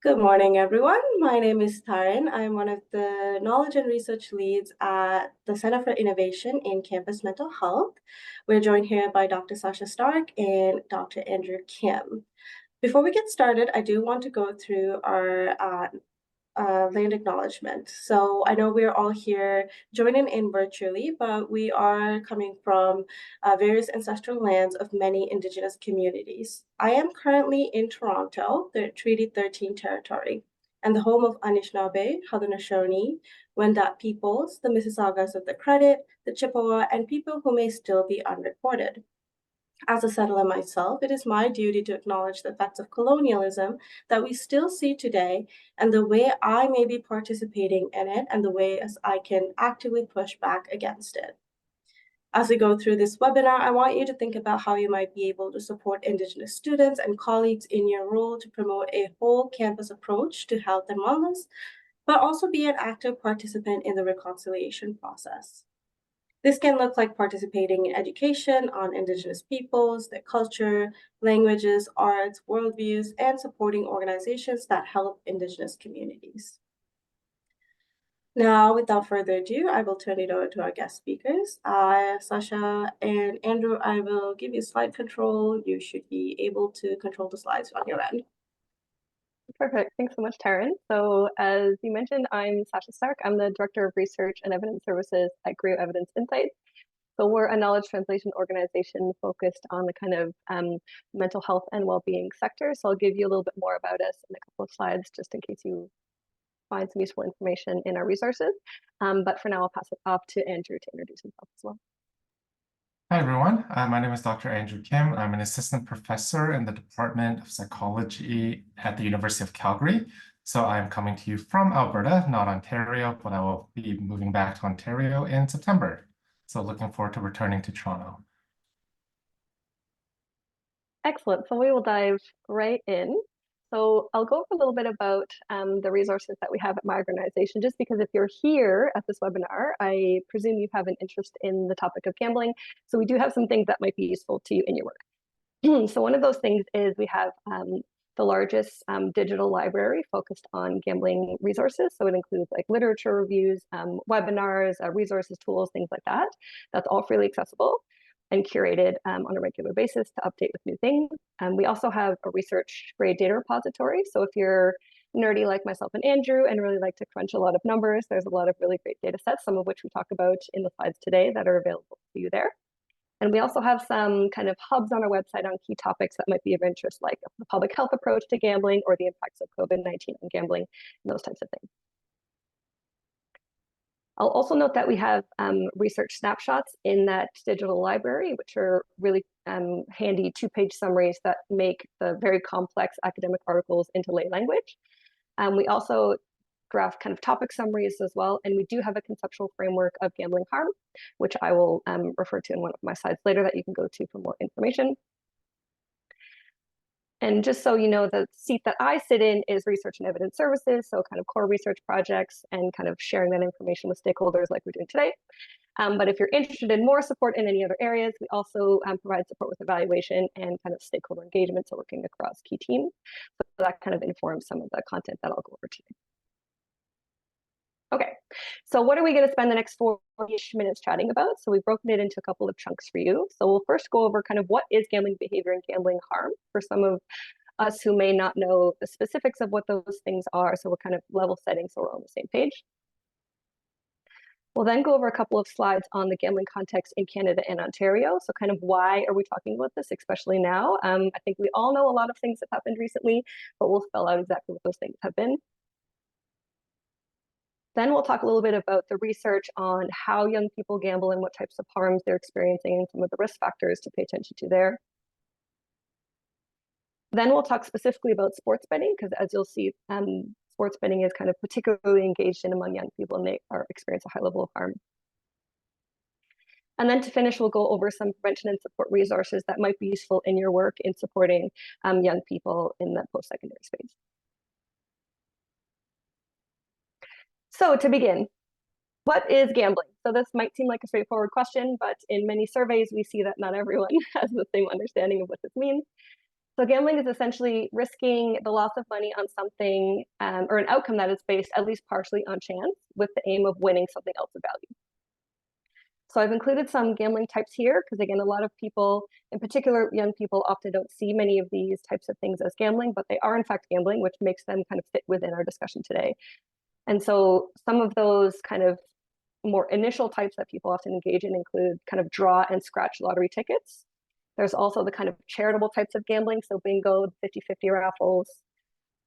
Good morning, everyone. My name is Taryn. I'm one of the knowledge and research leads at the Center for Innovation in Campus Mental Health. We're joined here by Dr. Sasha Stark and Dr. Andrew Kim. Before we get started, I do want to go through our land acknowledgement. So I know we're all here joining in virtually, but we are coming from various ancestral lands of many Indigenous communities. I am currently in Toronto, the Treaty 13 territory, and the home of Anishinaabe, Haudenosaunee, Wendat peoples, the Mississaugas of the Credit, the Chippewa, and people who may still be unrecorded. As a settler myself, it is my duty to acknowledge the effects of colonialism that we still see today and the way I may be participating in it and the ways I can actively push back against it. As we go through this webinar, I want you to think about how you might be able to support Indigenous students and colleagues in your role to promote a whole campus approach to health and wellness, but also be an active participant in the reconciliation process. This can look like participating in education on Indigenous peoples, their culture, languages, arts, worldviews, and supporting organizations that help Indigenous communities. Now, without further ado, I will turn it over to our guest speakers. Sasha and Andrew, I will give you slide control. You should be able to control the slides on your end. Perfect. Thanks so much, Taryn. So as you mentioned, I'm Sasha Stark. I'm the Director of Research and Evidence Services at Greo Evidence Insights. So we're a knowledge translation organization focused on the kind of mental health and well-being sector. So I'll give you a little bit more about us in a couple of slides, just in case you find some useful information in our resources. But for now, I'll pass it off to Andrew to introduce himself as well. Hi, everyone. My name is Dr. Andrew Kim. I'm an assistant professor in the Department of Psychology at the University of Calgary. So I'm coming to you from Alberta, not Ontario, but I will be moving back to Ontario in September. So looking forward to returning to Toronto. Excellent. So we will dive right in. So I'll go over a little bit about the resources that we have at my organization, just because if you're here at this webinar, I presume you have an interest in the topic of gambling. So we do have some things that might be useful to you in your work. So one of those things is we have the largest digital library focused on gambling resources. So it includes like literature reviews, webinars, resources, tools, things like that. That's all freely accessible and curated on a regular basis to update with new things. We also have a research grade data repository. So if you're nerdy like myself and Andrew and really like to crunch a lot of numbers, there's a lot of really great data sets, some of which we talk about in the slides today that are available to you there. And we also have some kind of hubs on our website on key topics that might be of interest, like the public health approach to gambling or the impacts of COVID-19 on gambling, and those types of things. I'll also note that we have research snapshots in that digital library, which are really handy two-page summaries that make the very complex academic articles into lay language. We also draft kind of topic summaries as well, and we do have a conceptual framework of gambling harm, which I will refer to in one of my slides later that you can go to for more information. And just so you know, the seat that I sit in is research and evidence services, so kind of core research projects and kind of sharing that information with stakeholders like we're doing today. But if you're interested in more support in any other areas, we also provide support with evaluation and kind of stakeholder engagement, so working across key teams. So that kind of informs some of the content that I'll go over today. Okay, so what are we going to spend the next 40-ish minutes chatting about? So we've broken it into a couple of chunks for you. So we'll first go over kind of what is gambling behavior and gambling harm for some of us who may not know the specifics of what those things are. So we're kind of level setting so we're on the same page. We'll then go over a couple of slides on the gambling context in Canada and Ontario. So kind of why are we talking about this, especially now? I think we all know a lot of things that happened recently, but we'll spell out exactly what those things have been. Then we'll talk a little bit about the research on how young people gamble and what types of harms they're experiencing and some of the risk factors to pay attention to there. Then we'll talk specifically about sports betting, because as you'll see, sports betting is kind of particularly engaged in among young people and they experience a high level of harm. And then to finish, we'll go over some prevention and support resources that might be useful in your work in supporting young people in the post-secondary space. So to begin, what is gambling? So this might seem like a straightforward question, but in many surveys, we see that not everyone has the same understanding of what this means. So gambling is essentially risking the loss of money on something or an outcome that is based at least partially on chance with the aim of winning something else of value. So I've included some gambling types here because, again, a lot of people, in particular young people, often don't see many of these types of things as gambling, but they are in fact gambling, which makes them kind of fit within our discussion today. And so some of those kind of more initial types that people often engage in include kind of draw and scratch lottery tickets. There's also the kind of charitable types of gambling, so bingo, 50-50 raffles.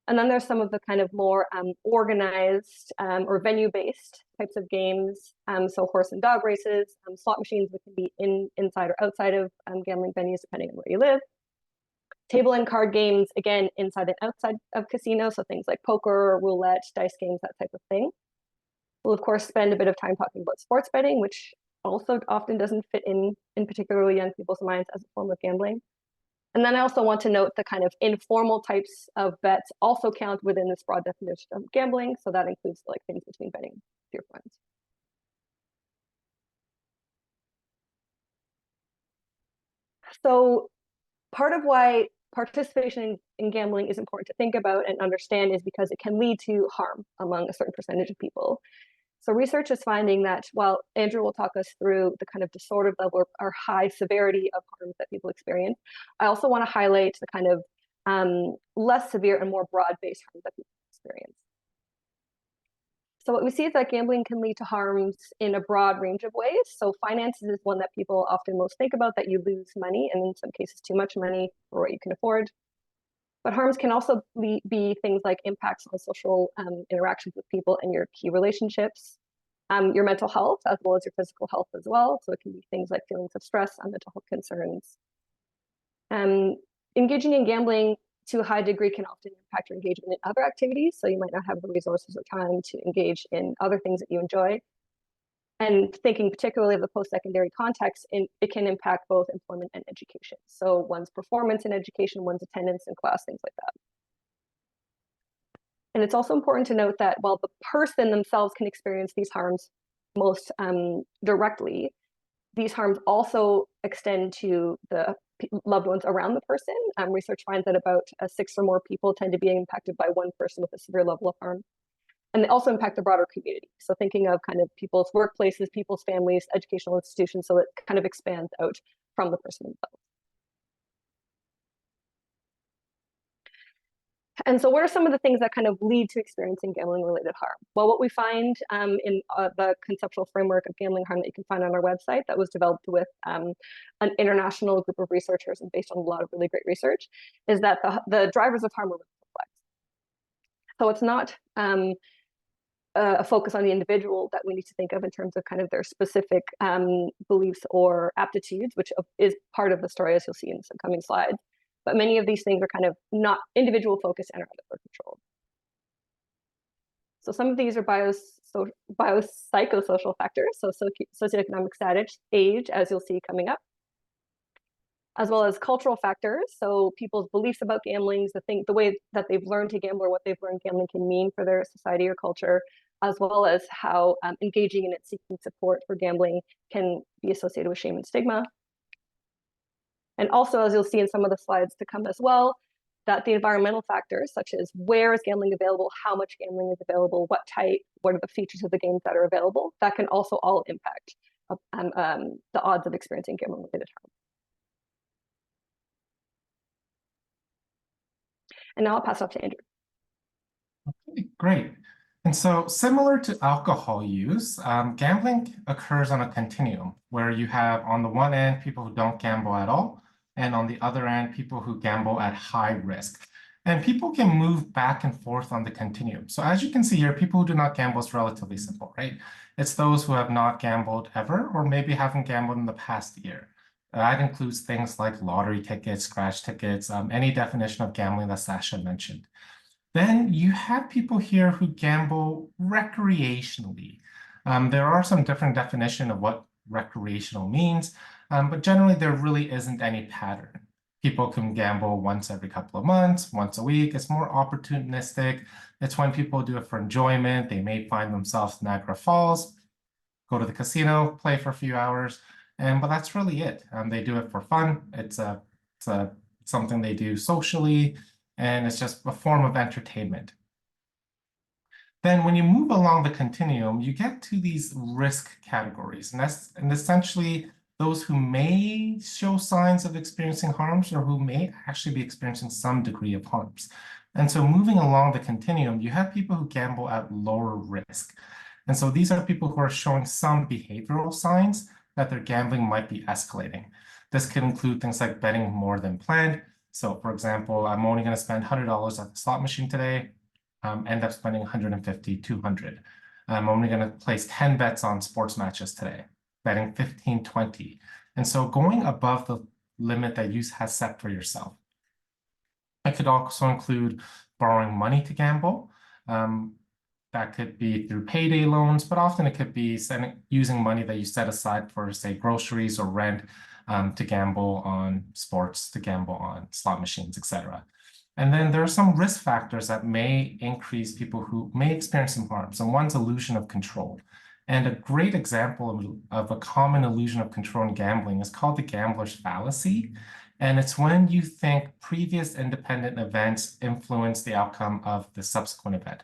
And then there's some of the kind of more organized or venue-based types of games. So horse and dog races, slot machines that can be inside or outside of gambling venues, depending on where you live. Table and card games, again, inside and outside of casinos. So things like poker, roulette, dice games, that type of thing. We'll, of course, spend a bit of time talking about sports betting, which also often doesn't fit in particularly young people's minds as a form of gambling. And then I also want to note the kind of informal types of bets also count within this broad definition of gambling. So that includes like things between betting with your friends. So part of why participation in gambling is important to think about and understand is because it can lead to harm among a certain percentage of people. So research is finding that while Andrew will talk us through the kind of disordered level or high severity of harms that people experience, I also want to highlight the kind of less severe and more broad-based harms that people experience. So what we see is that gambling can lead to harms in a broad range of ways. So finances is one that people often most think about, that you lose money, and in some cases too much money for what you can afford. But harms can also be things like impacts on social interactions with people and your key relationships, your mental health, as well as your physical health as well. So it can be things like feelings of stress and mental health concerns. Engaging in gambling to a high degree can often impact your engagement in other activities. So you might not have the resources or time to engage in other things that you enjoy. And thinking particularly of the post-secondary context, it can impact both employment and education. So one's performance in education, one's attendance in class, things like that. And it's also important to note that while the person themselves can experience these harms most directly, these harms also extend to the loved ones around the person. Research finds that about 6 or more people tend to be impacted by one person with a severe level of harm. And they also impact the broader community. So thinking of kind of people's workplaces, people's families, educational institutions, so it kind of expands out from the person themselves. And so what are some of the things that kind of lead to experiencing gambling-related harm? Well, what we find in the conceptual framework of gambling harm that you can find on our website that was developed with an international group of researchers and based on a lot of really great research is that the drivers of harm are really complex. So it's not a focus on the individual that we need to think of in terms of kind of their specific beliefs or aptitudes, which is part of the story, as you'll see in some coming slides. But many of these things are kind of not individual focused and are out of our control. So some of these are biopsychosocial factors, so socioeconomic status, age, as you'll see coming up, as well as cultural factors, so people's beliefs about gambling, the way that they've learned to gamble or what they've learned gambling can mean for their society or culture, as well as how engaging in it, seeking support for gambling can be associated with shame and stigma. And also, as you'll see in some of the slides to come as well, that the environmental factors, such as where is gambling available, how much gambling is available, what type, what are the features of the games that are available, that can also all impact the odds of experiencing gambling-related harm. And now I'll pass it off to Andrew. Okay, great. And so similar to alcohol use, gambling occurs on a continuum where you have on the one end people who don't gamble at all, and on the other end people who gamble at high risk. And people can move back and forth on the continuum. So as you can see here, people who do not gamble is relatively simple, right? It's those who have not gambled ever or maybe haven't gambled in the past year. That includes things like lottery tickets, scratch tickets, any definition of gambling that Sasha mentioned. Then you have people here who gamble recreationally. There are some different definitions of what recreational means, but generally there really isn't any pattern. People can gamble once every couple of months, once a week. It's more opportunistic. It's when people do it for enjoyment. They may find themselves in Niagara Falls, go to the casino, play for a few hours, but that's really it. They do it for fun. It's a something they do socially, and it's just a form of entertainment. Then when you move along the continuum, you get to these risk categories, and essentially those who may show signs of experiencing harms or who may actually be experiencing some degree of harms. And so moving along the continuum, you have people who gamble at lower risk. And so these are people who are showing some behavioral signs that their gambling might be escalating. This could include things like betting more than planned. So for example, I'm only going to spend $100 at the slot machine today. End up spending 150, 200. I'm only going to place 10 bets on sports matches today, betting 15, 20. And so going above the limit that you have set for yourself. It could also include borrowing money to gamble. That could be through payday loans, but often it could be using money that you set aside for, say, groceries or rent to gamble on sports, to gamble on slot machines, etc. And then there are some risk factors that may increase people who may experience some harms. And one's illusion of control. And a great example of a common illusion of control in gambling is called the gambler's fallacy. And it's when you think previous independent events influence the outcome of the subsequent event.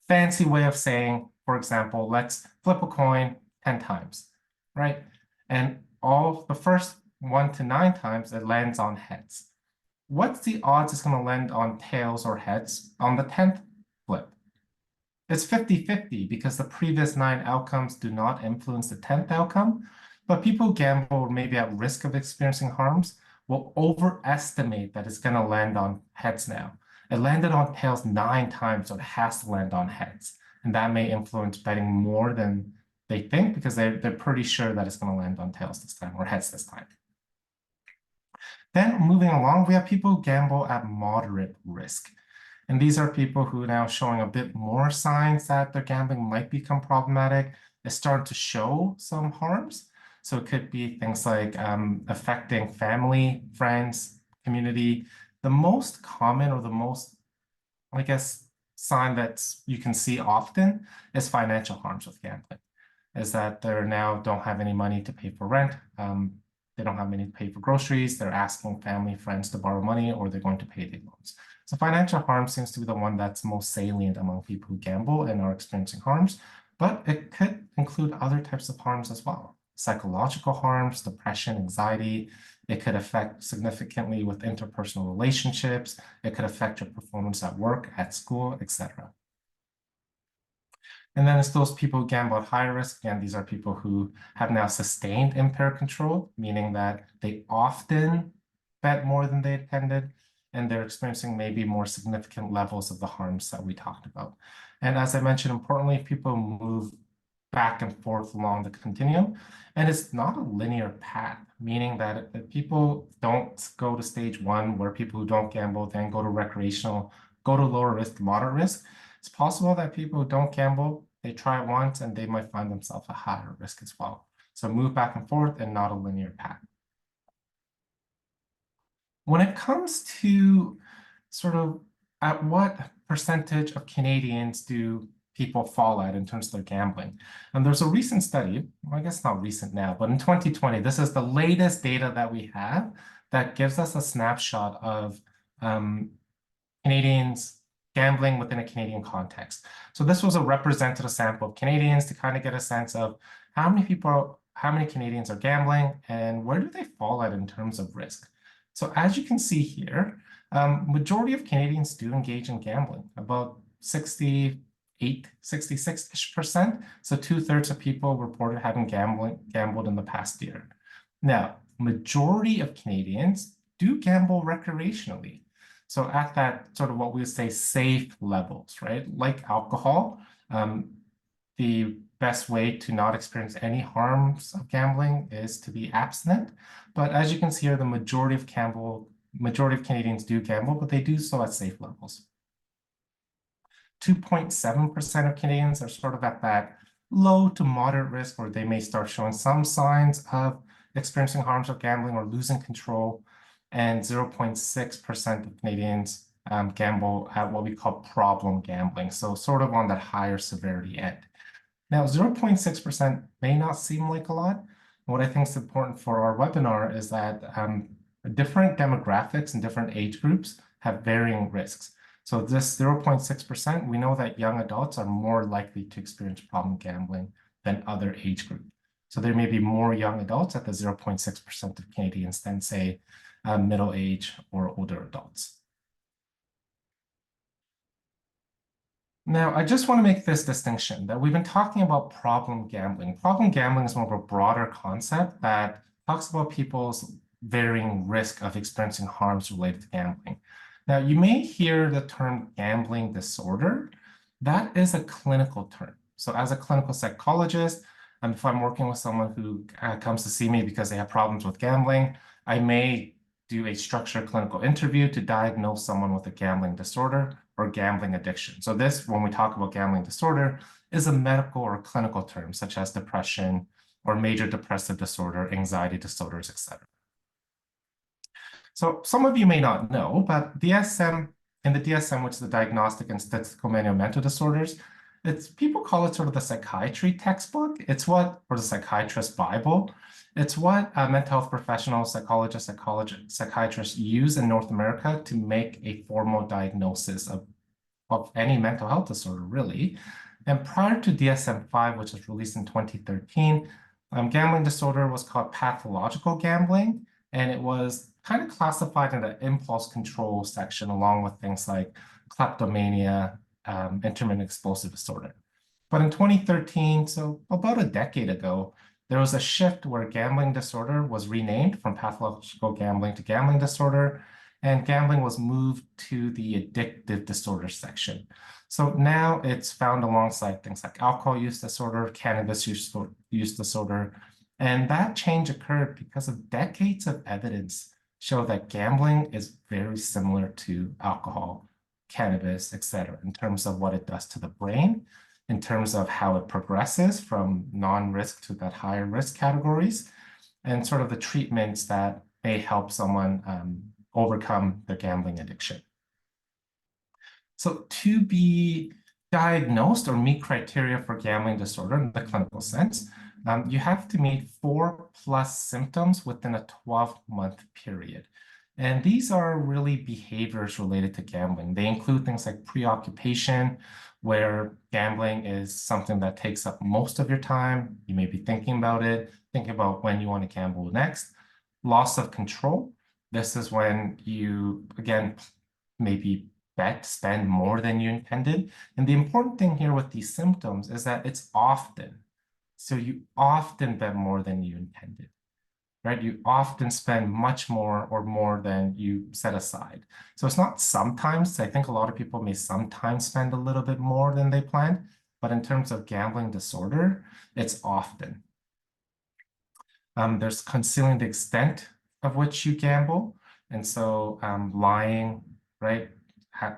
Fancy way of saying, for example, let's flip a coin 10 times, right? And all the first 1 to 9 times, it lands on heads. What's the odds it's going to land on tails or heads on the 10th flip? It's 50-50 because the previous 9 outcomes do not influence the 10th outcome. But people who gamble maybe at risk of experiencing harms will overestimate that it's going to land on heads now. It landed on tails 9 times, so it has to land on heads. And that may influence betting more than they think because they're pretty sure that it's going to land on tails this time or heads this time. Then moving along, we have people who gamble at moderate risk. And these are people who are now showing a bit more signs that their gambling might become problematic. They start to show some harms. So it could be things like affecting family, friends, community. The most common or the most, I guess, sign that you can see often is financial harms with gambling, is that they now don't have any money to pay for rent. They don't have money to pay for groceries. They're asking family, friends to borrow money, or they're going to payday loans. So financial harm seems to be the one that's most salient among people who gamble and are experiencing harms, but it could include other types of harms as well. Psychological harms, depression, anxiety. It could affect significantly with interpersonal relationships. It could affect your performance at work, at school, etc. And then it's those people who gamble at higher risk. Again, these are people who have now sustained impaired control, meaning that they often bet more than they intended, and they're experiencing maybe more significant levels of the harms that we talked about. And as I mentioned, importantly, people move back and forth along the continuum, and it's not a linear path, meaning that if people don't go to stage 1, where people who don't gamble then go to recreational, go to lower risk, moderate risk, it's possible that people who don't gamble, they try it once and they might find themselves at higher risk as well. So move back and forth and not a linear path. When it comes to sort of at what percentage of Canadians do people fall at in terms of their gambling? And there's a recent study, well, I guess not recent now, but in 2020, this is the latest data that we have that gives us a snapshot of Canadians gambling within a Canadian context. So this was a representative sample of Canadians to kind of get a sense of how many Canadians are gambling and where do they fall at in terms of risk. So as you can see here, majority of Canadians do engage in gambling, about 68, 66%. So 2/3 of people reported having gambled in the past year. Now, majority of Canadians do gamble recreationally. So at that sort of what we would say safe levels, right? Like alcohol, the best way to not experience any harms of gambling is to be abstinent. But as you can see here, the majority of Canadians do gamble, but they do so at safe levels. 2.7% of Canadians are sort of at that low to moderate risk, where they may start showing some signs of experiencing harms of gambling or losing control. And 0.6% of Canadians gamble at what we call problem gambling, so sort of on that higher severity end. Now, 0.6% may not seem like a lot. What I think is important for our webinar is that different demographics and different age groups have varying risks. So this 0.6%, we know that young adults are more likely to experience problem gambling than other age groups. So there may be more young adults at the 0.6% of Canadians than, say, middle age or older adults. Now, I just want to make this distinction that we've been talking about problem gambling. Problem gambling is more of a broader concept that talks about people's varying risk of experiencing harms related to gambling. Now, you may hear the term gambling disorder. That is a clinical term. So as a clinical psychologist, if I'm working with someone who comes to see me because they have problems with gambling, I may do a structured clinical interview to diagnose someone with a gambling disorder or gambling addiction. So this, when we talk about gambling disorder, is a medical or clinical term, such as depression or major depressive disorder, anxiety disorders, etc. So some of you may not know, but in the DSM, which is the Diagnostic and Statistical Manual of Mental Disorders, people call it sort of the psychiatry textbook. It's what, or the psychiatrist Bible. It's what mental health professionals, psychologists, psychiatrists use in North America to make a formal diagnosis of any mental health disorder, really. And prior to DSM-5, which was released in 2013, gambling disorder was called pathological gambling, and it was kind of classified in the impulse control section, along with things like kleptomania, intermittent explosive disorder. But in 2013, so about a decade ago, there was a shift where gambling disorder was renamed from pathological gambling to gambling disorder, and gambling was moved to the addictive disorder section. So now it's found alongside things like alcohol use disorder, cannabis use disorder, and that change occurred because of decades of evidence show that gambling is very similar to alcohol, cannabis, etc., in terms of what it does to the brain, in terms of how it progresses from non-risk to that higher risk categories, and sort of the treatments that may help someone overcome their gambling addiction. So to be diagnosed or meet criteria for gambling disorder in the clinical sense, you have to meet 4+ symptoms within a 12-month period. And these are really behaviors related to gambling. They include things like preoccupation, where gambling is something that takes up most of your time. You may be thinking about it, thinking about when you want to gamble next. Loss of control. This is when you, again, maybe spend more than you intended. And the important thing here with these symptoms is that it's often. So you often bet more than you intended, right? You often spend much more or more than you set aside. So it's not sometimes. I think a lot of people may sometimes spend a little bit more than they planned, but in terms of gambling disorder, it's often. There's concealing the extent of which you gamble. And so lying, right?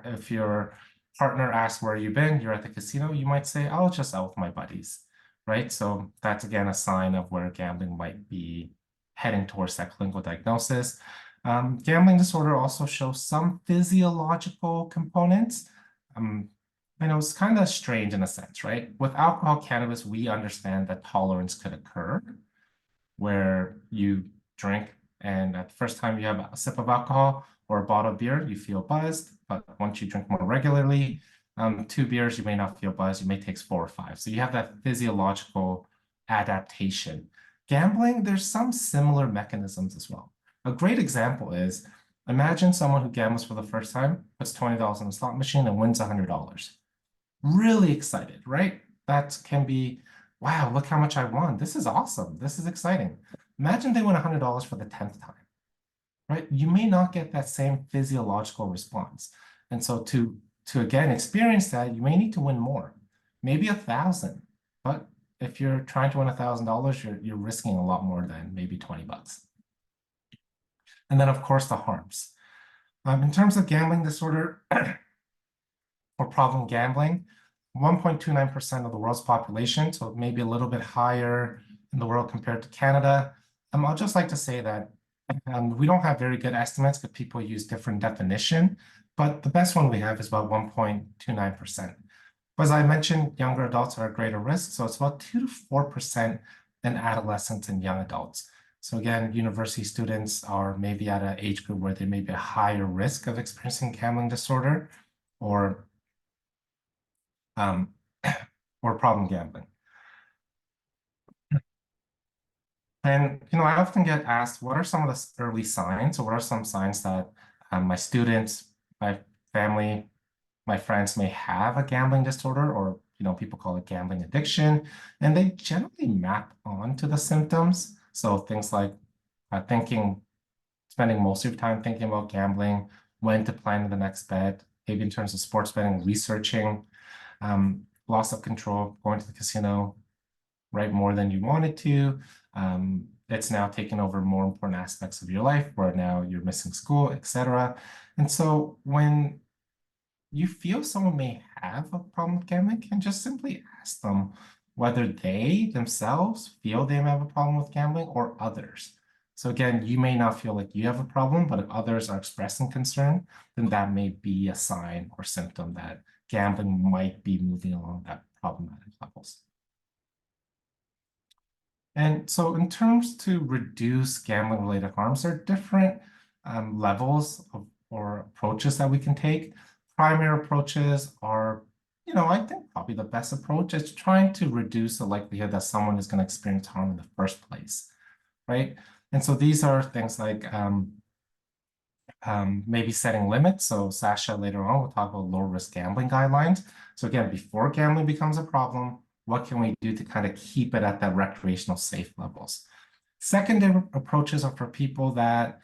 If your partner asks where you've been, you're at the casino, you might say, "I was just out with my buddies," right? So that's, again, a sign of where gambling might be heading towards that clinical diagnosis. Gambling disorder also shows some physiological components. I know it's kind of strange in a sense, right? With alcohol, cannabis, we understand that tolerance could occur, where you drink and at the first time you have a sip of alcohol or a bottle of beer, you feel buzzed. But once you drink more regularly, 2 beers, you may not feel buzzed. You may take 4 or 5. So you have that physiological adaptation. Gambling, there's some similar mechanisms as well. A great example is, imagine someone who gambles for the first time, puts $20 in a slot machine and wins $100. Really excited, right? That can be, wow, look how much I won. This is awesome. This is exciting. Imagine they win $100 for the 10th time, right? You may not get that same physiological response. And so to again experience that, you may need to win more, maybe 1,000. But if you're trying to win $1,000, you're risking a lot more than maybe 20 bucks. And then, of course, the harms. In terms of gambling disorder or problem gambling, 1.29% of the world's population, so maybe a little bit higher in the world compared to Canada. I'll just like to say that we don't have very good estimates because people use different definition, but the best one we have is about 1.29%. But as I mentioned, younger adults are at greater risk, so it's about 2 to 4% in adolescents and young adults. So again, university students are maybe at an age group where they may be a higher risk of experiencing gambling disorder or or problem gambling. And I often get asked, what are some of the early signs, or what are some signs that my students, my family, my friends may have a gambling disorder, or people call it gambling addiction, and they generally map onto the symptoms. So things like spending most of your time thinking about gambling, when to plan the next bet, maybe in terms of sports betting, researching, loss of control, going to the casino, right, more than you wanted to. It's now taken over more important aspects of your life, where now you're missing school, etc. And so when you feel someone may have a problem with gambling, can just simply ask them whether they themselves feel they may have a problem with gambling or others. So again, you may not feel like you have a problem, but if others are expressing concern, then that may be a sign or symptom that gambling might be moving along that problematic levels. And so in terms to reduce gambling-related harms, there are different levels or approaches that we can take. Primary approaches are, I think probably the best approach is trying to reduce the likelihood that someone is going to experience harm in the first place, right? And so these are things like maybe setting limits. So Sasha later on will talk about low-risk gambling guidelines. So again, before gambling becomes a problem, what can we do to kind of keep it at that recreational safe levels? Secondary approaches are for people that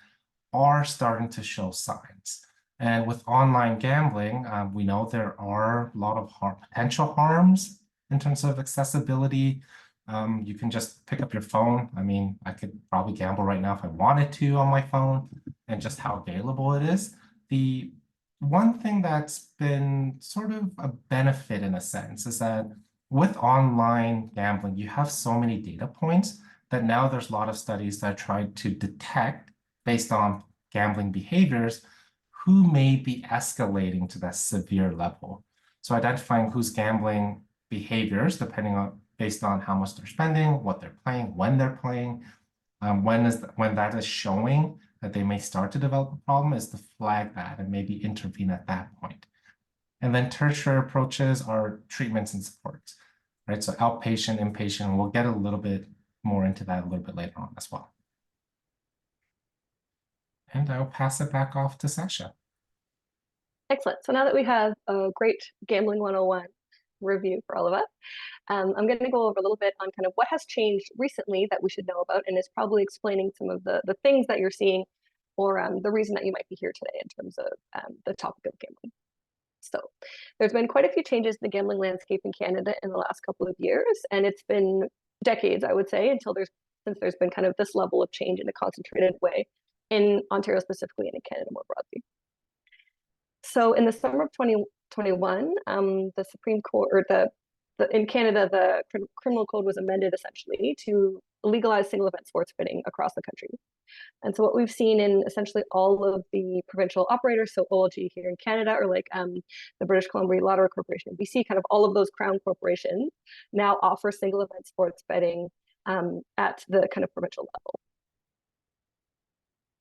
are starting to show signs. And with online gambling, we know there are a lot of potential harms in terms of accessibility. You can just pick up your phone. I mean, I could probably gamble right now if I wanted to on my phone, and just how available it is. The one thing that's been sort of a benefit in a sense is that with online gambling, you have so many data points that now there's a lot of studies that try to detect, based on gambling behaviors, who may be escalating to that severe level. So identifying who's gambling behaviors, based on how much they're spending, what they're playing, when they're playing, when that is showing that they may start to develop a problem, is to flag that and maybe intervene at that point. And then tertiary approaches are treatments and supports, right? So outpatient, inpatient, and we'll get a little bit more into that a little bit later on as well. And I'll pass it back off to Sasha. Excellent. So now that we have a great Gambling 101 review for all of us, I'm going to go over a little bit on kind of what has changed recently that we should know about, and is probably explaining some of the things that you're seeing, or the reason that you might be here today in terms of the topic of gambling. So there's been quite a few changes in the gambling landscape in Canada in the last couple of years, and it's been decades, I would say, since there's been kind of this level of change in a concentrated way in Ontario specifically and in Canada more broadly. So in the summer of 2021, the Supreme Court, or in Canada, the criminal code was amended essentially to legalize single event sports betting across the country. And so what we've seen in essentially all of the provincial operators, so OLG here in Canada, or like the British Columbia Lottery Corporation in BC, kind of all of those crown corporations now offer single event sports betting at the kind of provincial level.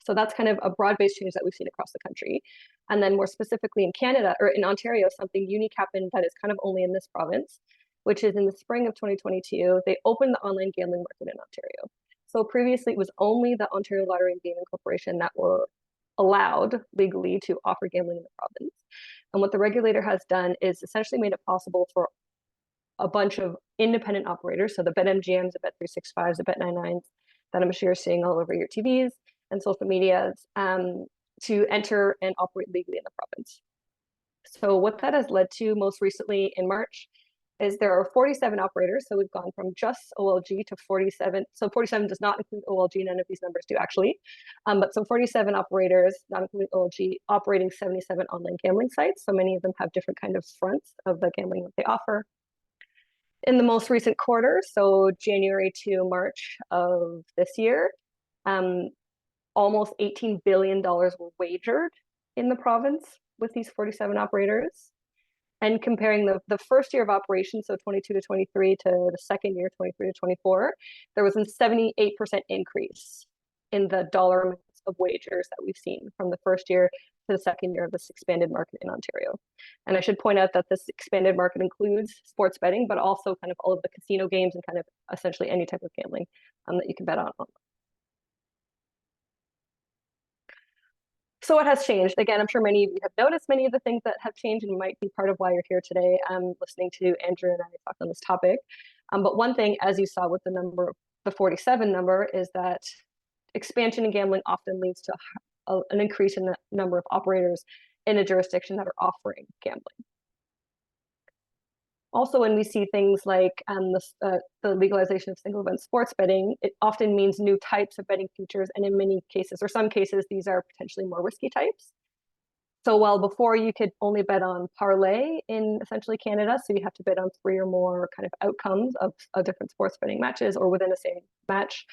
So that's kind of a broad-based change that we've seen across the country. And then more specifically in Canada, or in Ontario, something unique happened that is kind of only in this province, which is in the spring of 2022, they opened the online gambling market in Ontario. So previously it was only the Ontario Lottery and Gaming Corporation that were allowed legally to offer gambling in the province. And what the regulator has done is essentially made it possible for a bunch of independent operators, so the BetMGMs, the Bet365s, the Bet99s, that I'm sure you're seeing all over your TVs and social medias, to enter and operate legally in the province. So what that has led to most recently in March is there are 47 operators. So we've gone from just OLG to 47. So 47 does not include OLG. None of these numbers do actually. But so 47 operators, not including OLG, operating 77 online gambling sites. So many of them have different kind of fronts of the gambling that they offer. In the most recent quarter, so January to March of this year, almost $18 billion were wagered in the province with these 47 operators. And comparing the first year of operation, so 22 to 23, to the second year, 23 to 24, there was a 78% increase in the dollar amounts of wagers that we've seen from the first year to the second year of this expanded market in Ontario. And I should point out that this expanded market includes sports betting, but also kind of all of the casino games and kind of essentially any type of gambling that you can bet on. So what has changed? Again, I'm sure many of you have noticed many of the things that have changed and might be part of why you're here today listening to Andrew and I talk on this topic. But one thing, as you saw with the 47 number, is that expansion in gambling often leads to an increase in the number of operators in a jurisdiction that are offering gambling. Also, when we see things like the legalization of single event sports betting, it often means new types of betting features, and in many cases, or some cases, these are potentially more risky types. So while before you could only bet on parlay in essentially Canada, so you have to bet on 3 or more kind of outcomes of different sports betting matches or within the same match,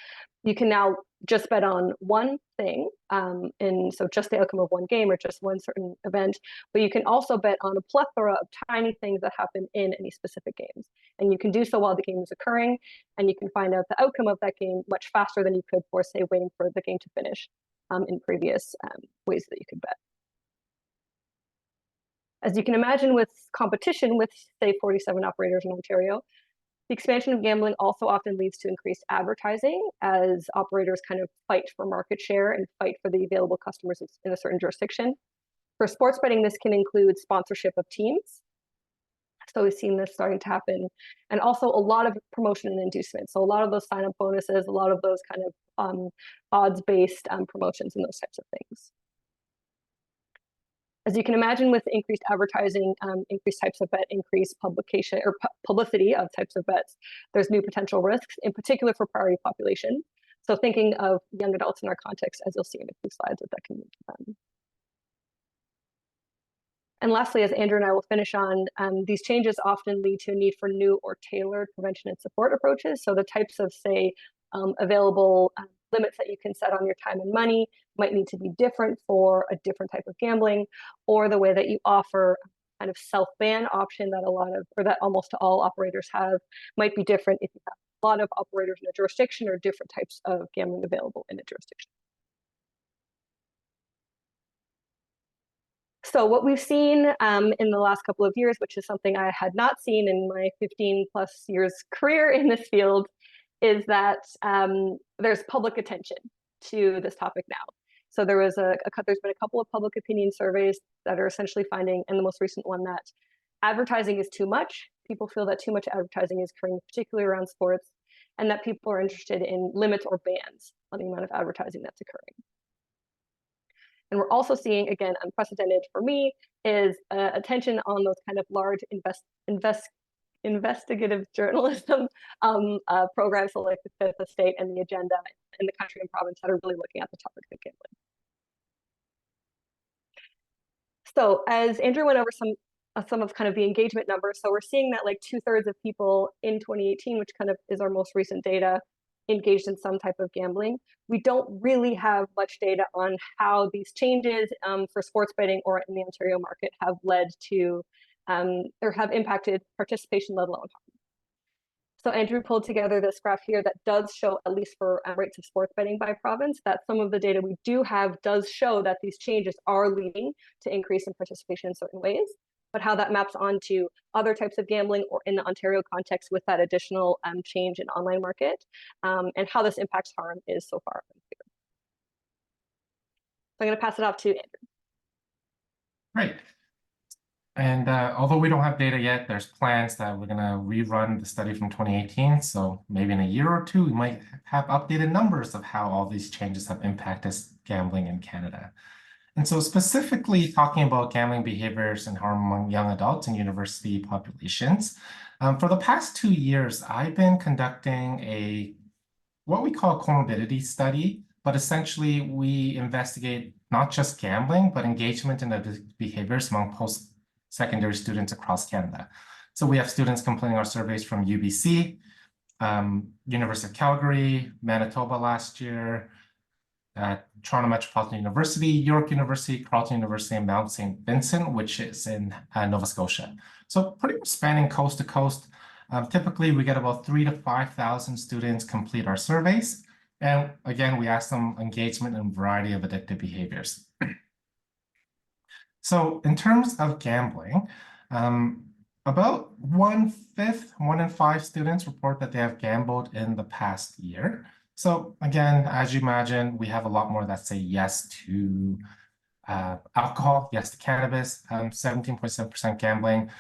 you can now just bet on one thing, and so just the outcome of one game or just one certain event, but you can also bet on a plethora of tiny things that happen in any specific games. And you can do so while the game is occurring, and you can find out the outcome of that game much faster than you could for, say, waiting for the game to finish in previous ways that you could bet. As you can imagine, with competition with, say, 47 operators in Ontario, the expansion of gambling also often leads to increased advertising as operators kind of fight for market share and fight for the available customers in a certain jurisdiction. For sports betting, this can include sponsorship of teams. So we've seen this starting to happen. And also a lot of promotion and inducement. So a lot of those sign-up bonuses, a lot of those kind of odds-based promotions and those types of things. As you can imagine, with increased advertising, increased types of bet, increased publication or publicity of types of bets, there's new potential risks, in particular for priority population. So thinking of young adults in our context, as you'll see in a few slides, what that can mean to them. And lastly, as Andrew and I will finish on, these changes often lead to a need for new or tailored prevention and support approaches. So the types of, say, available limits that you can set on your time and money might need to be different for a different type of gambling, or the way that you offer kind of self-ban option that almost all operators have might be different if you have a lot of operators in a jurisdiction or different types of gambling available in a jurisdiction. So what we've seen in the last couple of years, which is something I had not seen in my 15 plus years career in this field, is that there's public attention to this topic now. So there's been a couple of public opinion surveys that are essentially finding, and the most recent one, that advertising is too much. People feel that too much advertising is occurring, particularly around sports, and that people are interested in limits or bans on the amount of advertising that's occurring. And we're also seeing, again, unprecedented for me, is attention on those kind of large investigative journalism programs, so like the state and the agenda in the country and province that are really looking at the topic of gambling. So as Andrew went over some of kind of the engagement numbers, so we're seeing that like 2/3 of people in 2018, which kind of is our most recent data, engaged in some type of gambling. We don't really have much data on how these changes for sports betting or in the Ontario market have led to or have impacted participation, let alone harm. So Andrew pulled together this graph here that does show, at least for rates of sports betting by province, that some of the data we do have does show that these changes are leading to increase in participation in certain ways, but how that maps onto other types of gambling or in the Ontario context with that additional change in online market, and how this impacts harm is so far unclear. So I'm going to pass it off to Andrew. Great. And although we don't have data yet, there's plans that we're going to rerun the study from 2018. So maybe in a year or two, we might have updated numbers of how all these changes have impacted gambling in Canada. And so specifically talking about gambling behaviors and harm among young adults and university populations, for the past 2 years, I've been conducting what we call a comorbidity study, but essentially we investigate not just gambling, but engagement in the behaviors among post-secondary students across Canada. So we have students completing our surveys from UBC, University of Calgary, Manitoba last year, Toronto Metropolitan University, York University, Carleton University, and Mount St. Vincent, which is in Nova Scotia. So pretty much spanning coast to coast. Typically, we get about 3,000 to 5,000 students complete our surveys. And again, we asked them engagement in a variety of addictive behaviors. So in terms of gambling, about 1/5, 1 in 5 students report that they have gambled in the past year. So again, as you imagine, we have a lot more that say yes to alcohol, yes to cannabis, 17.7% gambling.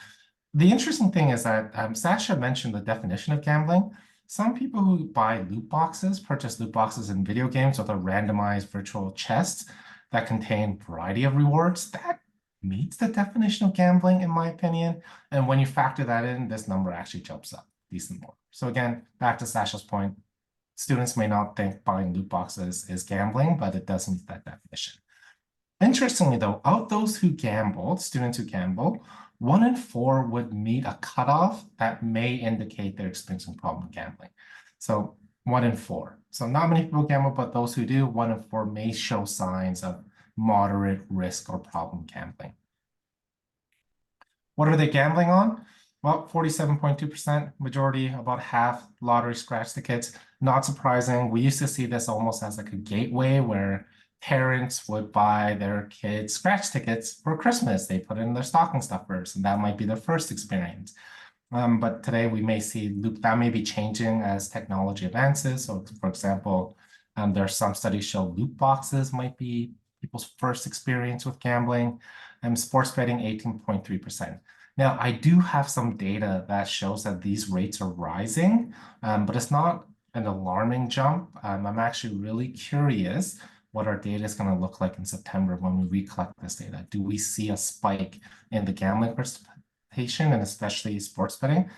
The interesting thing is that Sasha mentioned the definition of gambling. Some people who buy loot boxes, purchase loot boxes in video games with a randomized virtual chests that contain a variety of rewards, that meets the definition of gambling, in my opinion. And when you factor that in, this number actually jumps up decent more. So again, back to Sasha's point, students may not think buying loot boxes is gambling, but it does meet that definition. Interestingly, though, of those who gambled, students who gamble, 1 in 4 would meet a cutoff that may indicate they're experiencing problem gambling. So 1 in 4. So not many people gamble, but those who do, 1 in 4 may show signs of moderate risk or problem gambling. What are they gambling on? Well, 47.2%, majority, about half, lottery scratch tickets. Not surprising. We used to see this almost as like a gateway where parents would buy their kids scratch tickets for Christmas. They put in their stocking stuffers, and that might be their first experience. But today we may see that may be changing as technology advances. So, for example, there are some studies show loot boxes might be people's first experience with gambling. Sports betting, 18.3%. Now, I do have some data that shows that these rates are rising, but it's not an alarming jump. I'm actually really curious what our data is going to look like in September when we recollect this data. Do we see a spike in the gambling participation and especially sports betting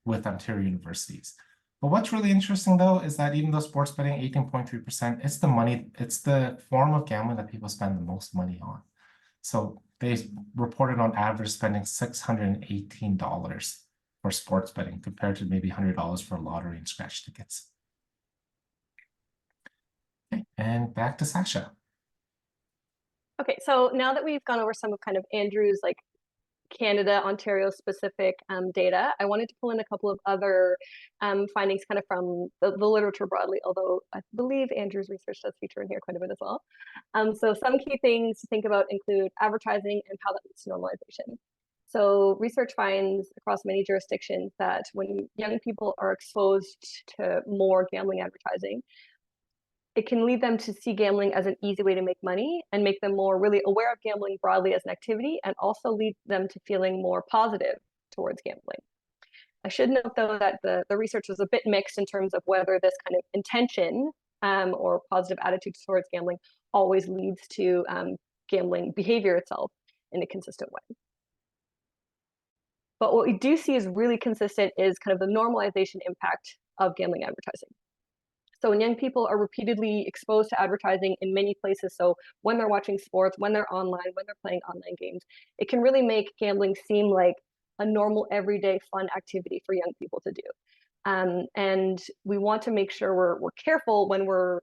with Ontario universities? But what's really interesting, though, is that even though sports betting 18.3%, it's the form of gambling that people spend the most money on. So they reported on average spending $618 for sports betting compared to maybe $100 for lottery and scratch tickets. Okay, and back to Sasha. Okay, so now that we've gone over some of kind of Andrew's like Canada, Ontario specific data, I wanted to pull in a couple of other findings kind of from the literature broadly, although I believe Andrew's research does feature in here quite a bit as well. So some key things to think about include advertising and how that leads to normalization. So research finds across many jurisdictions that when young people are exposed to more gambling advertising, it can lead them to see gambling as an easy way to make money and make them more really aware of gambling broadly as an activity, and also lead them to feeling more positive towards gambling. I should note, though, that the research was a bit mixed in terms of whether this kind of intention or positive attitude towards gambling always leads to gambling behavior itself in a consistent way. But what we do see is really consistent is kind of the normalization impact of gambling advertising. So when young people are repeatedly exposed to advertising in many places, so when they're watching sports, when they're online, when they're playing online games, it can really make gambling seem like a normal, everyday, fun activity for young people to do. And we want to make sure we're careful when we're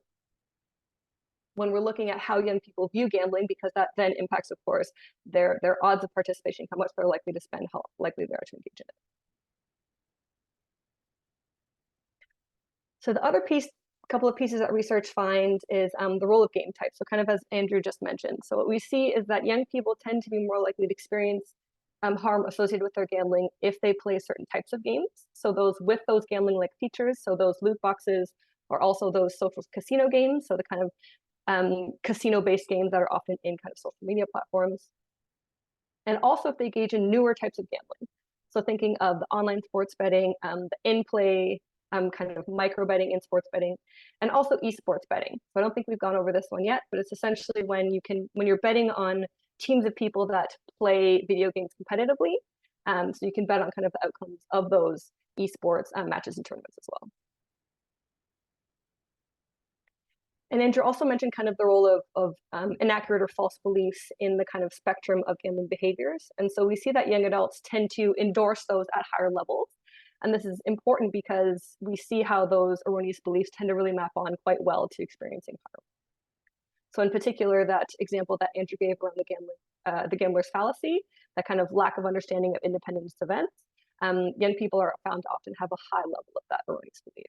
looking at how young people view gambling, because that then impacts, of course, their odds of participation, how much they're likely to spend, how likely they are to engage in it. So the other couple of pieces that research finds is the role of game type. So kind of as Andrew just mentioned. So what we see is that young people tend to be more likely to experience harm associated with their gambling if they play certain types of games. So those with those gambling-like features, so those loot boxes, or also those social casino games, so the kind of casino-based games that are often in kind of social media platforms. And also if they engage in newer types of gambling. So thinking of the online sports betting, the in-play kind of micro betting in sports betting, and also esports betting. So I don't think we've gone over this one yet, but it's essentially when you're betting on teams of people that play video games competitively. So you can bet on kind of the outcomes of those esports matches and tournaments as well. And Andrew also mentioned kind of the role of inaccurate or false beliefs in the kind of spectrum of gambling behaviors. And so we see that young adults tend to endorse those at higher levels. And this is important because we see how those erroneous beliefs tend to really map on quite well to experiencing harm. So in particular, that example that Andrew gave around the gambler's fallacy, that kind of lack of understanding of independence events, young people are found to often have a high level of that erroneous belief.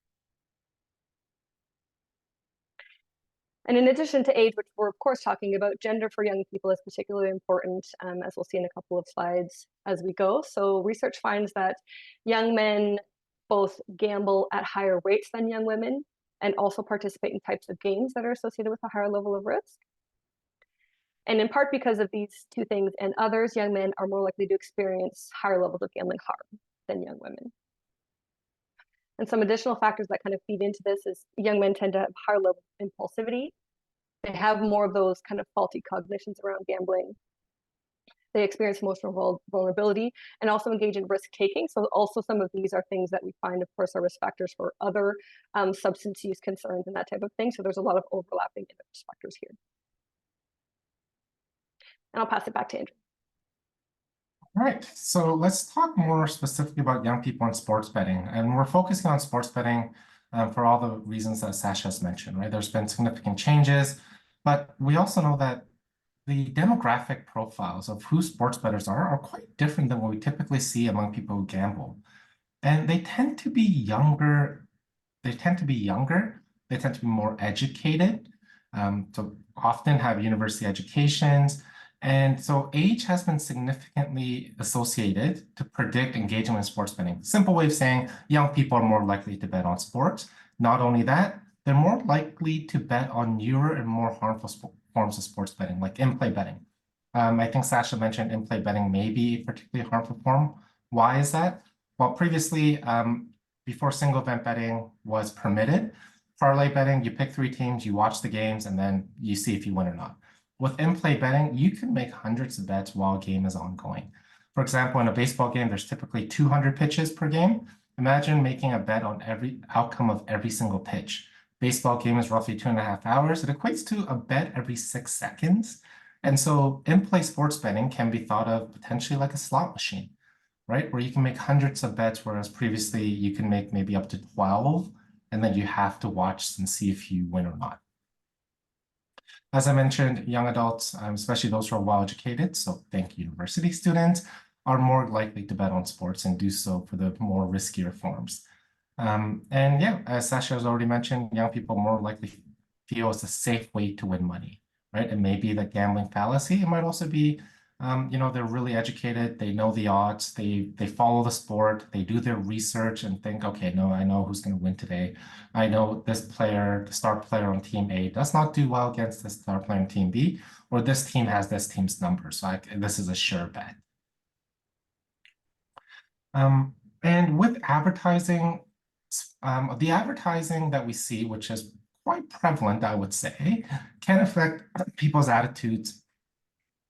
And in addition to age, which we're of course talking about, gender for young people is particularly important, as we'll see in a couple of slides as we go. So research finds that young men both gamble at higher rates than young women and also participate in types of games that are associated with a higher level of risk. And in part because of these two things and others, young men are more likely to experience higher levels of gambling harm than young women. And some additional factors that kind of feed into this is young men tend to have higher level of impulsivity. They have more of those kind of faulty cognitions around gambling. They experience emotional vulnerability and also engage in risk taking. So also some of these are things that we find, of course, are risk factors for other substance use concerns and that type of thing. So there's a lot of overlapping risk factors here. And I'll pass it back to Andrew. All right, so let's talk more specifically about young people and sports betting. And we're focusing on sports betting for all the reasons that Sasha has mentioned, right? There's been significant changes, but we also know that the demographic profiles of who sports bettors are quite different than what we typically see among people who gamble. And they tend to be younger. They tend to be more educated, so often have university educations. And so age has been significantly associated to predict engagement in sports betting. Simple way of saying young people are more likely to bet on sports. Not only that, they're more likely to bet on newer and more harmful forms of sports betting, like in-play betting. I think Sasha mentioned in-play betting may be a particularly harmful form. Why is that? Well, previously, before single event betting was permitted, parlay betting, you pick 3 teams, you watch the games, and then you see if you win or not. With in-play betting, you can make hundreds of bets while a game is ongoing. For example, in a baseball game, there's typically 200 pitches per game. Imagine making a bet on every outcome of every single pitch. Baseball game is roughly 2.5 hours. It equates to a bet every 6 seconds. And so in-play sports betting can be thought of potentially like a slot machine, right? Where you can make hundreds of bets, whereas previously you can make maybe up to 12, and then you have to watch and see if you win or not. As I mentioned, young adults, especially those who are well-educated, so think university students, are more likely to bet on sports and do so for the more riskier forms. And yeah, as Sasha has already mentioned, young people more likely feel it's a safe way to win money, right? It may be the gambling fallacy. It might also be, they're really educated. They know the odds. They follow the sport. They do their research and think, okay, no, I know who's going to win today. I know this player, the star player on team A, does not do well against the star player on team B, or this team has this team's number. So this is a sure bet. And with advertising, the advertising that we see, which is quite prevalent, I would say, can affect people's attitudes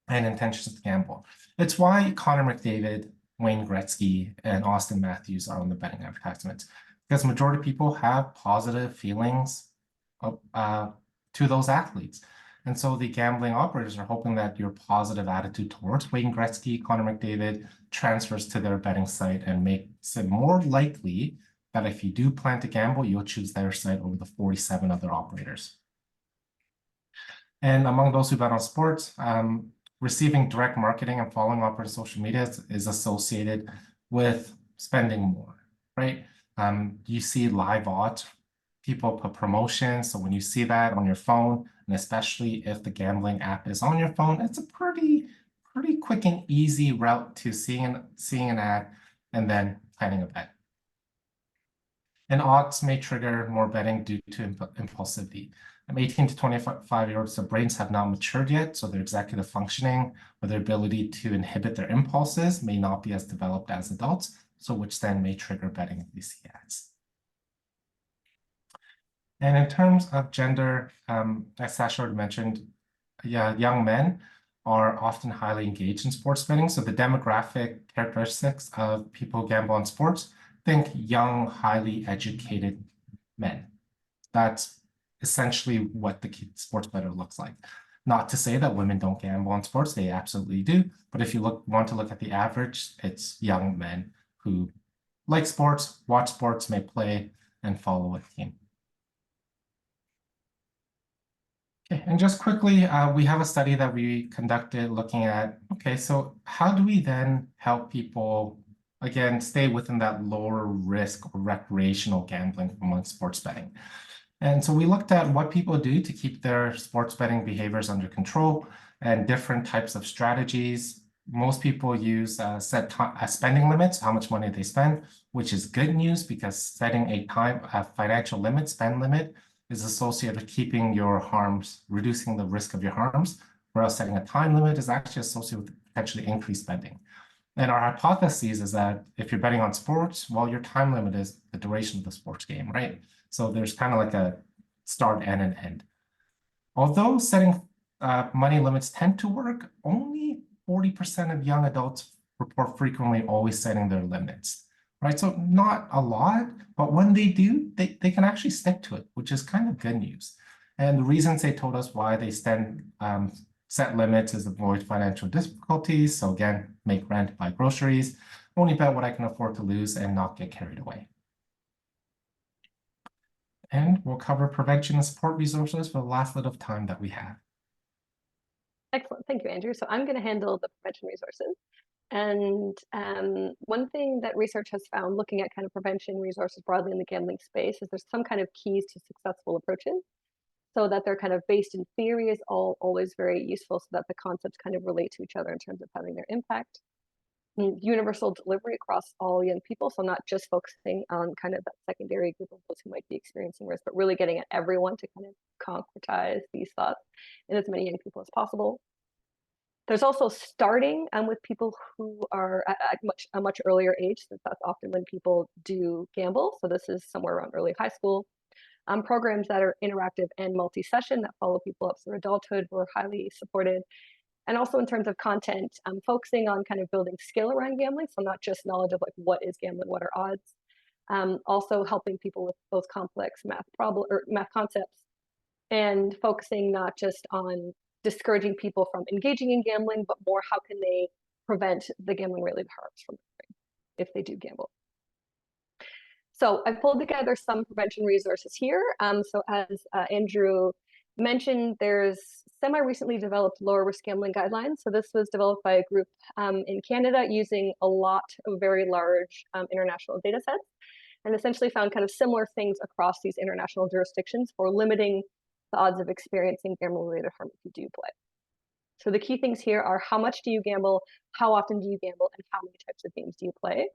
and intentions to gamble. It's why Connor McDavid, Wayne Gretzky, and Austin Matthews are on the betting advertisements, because the majority of people have positive feelings to those athletes. And so the gambling operators are hoping that your positive attitude towards Wayne Gretzky, Connor McDavid transfers to their betting site and makes it more likely that if you do plan to gamble, you'll choose their site over the 47 other operators. And among those who bet on sports, receiving direct marketing and following up on social media is associated with spending more, right? You see live odds, people put promotions. So when you see that on your phone, and especially if the gambling app is on your phone, it's a pretty quick and easy route to seeing an ad and then planning a bet. And odds may trigger more betting due to impulsivity. 18 to 25-year-olds, their brains have not matured yet, so their executive functioning or their ability to inhibit their impulses may not be as developed as adults, so which then may trigger betting if they see ads. And in terms of gender, as Sasha already mentioned, young men are often highly engaged in sports betting. So the demographic characteristics of people who gamble on sports, think young, highly educated men. That's essentially what the sports bettor looks like. Not to say that women don't gamble on sports, they absolutely do. But if you want to look at the average, it's young men who like sports, watch sports, may play, and follow a team. Okay, and just quickly, we have a study that we conducted looking at, okay, so how do we then help people, again, stay within that lower risk or recreational gambling among sports betting? And so we looked at what people do to keep their sports betting behaviors under control and different types of strategies. Most people use set spending limits, how much money they spend, which is good news because setting a financial limit, spend limit, is associated with keeping your harms, reducing the risk of your harms, whereas setting a time limit is actually associated with potentially increased spending. And our hypothesis is that if you're betting on sports, well, your time limit is the duration of the sports game, right? So there's kind of like a start and an end. Although setting money limits tend to work, only 40% of young adults report frequently always setting their limits, right? So not a lot, but when they do, they can actually stick to it, which is kind of good news. And the reasons they told us why they set limits is avoid financial difficulties. So again, make rent, buy groceries, only bet what I can afford to lose and not get carried away. And we'll cover prevention and support resources for the last little time that we have. Excellent. Thank you, Andrew. So I'm going to handle the prevention resources. And one thing that research has found looking at kind of prevention resources broadly in the gambling space is there's some kind of keys to successful approaches. So that they're kind of based in theory is always very useful so that the concepts kind of relate to each other in terms of having their impact. And universal delivery across all young people, so not just focusing on kind of that secondary group of those who might be experiencing risk, but really getting at everyone to kind of concretize these thoughts in as many young people as possible. There's also starting with people who are at a much earlier age, since that's often when people do gamble. So this is somewhere around early high school. Programs that are interactive and multi-session that follow people up through adulthood were highly supported. And also in terms of content, focusing on kind of building skill around gambling. So not just knowledge of like what is gambling, what are odds. Also helping people with those complex math concepts, and focusing not just on discouraging people from engaging in gambling, but more how can they prevent the gambling related harms from occurring if they do gamble. So I pulled together some prevention resources here. So as Andrew mentioned, there's semi-recently developed lower risk gambling guidelines. So this was developed by a group in Canada using a lot of very large international data sets, and essentially found kind of similar things across these international jurisdictions for limiting the odds of experiencing gambling-related harm if you do play. So the key things here are how much do you gamble, how often do you gamble, and how many types of games do you play.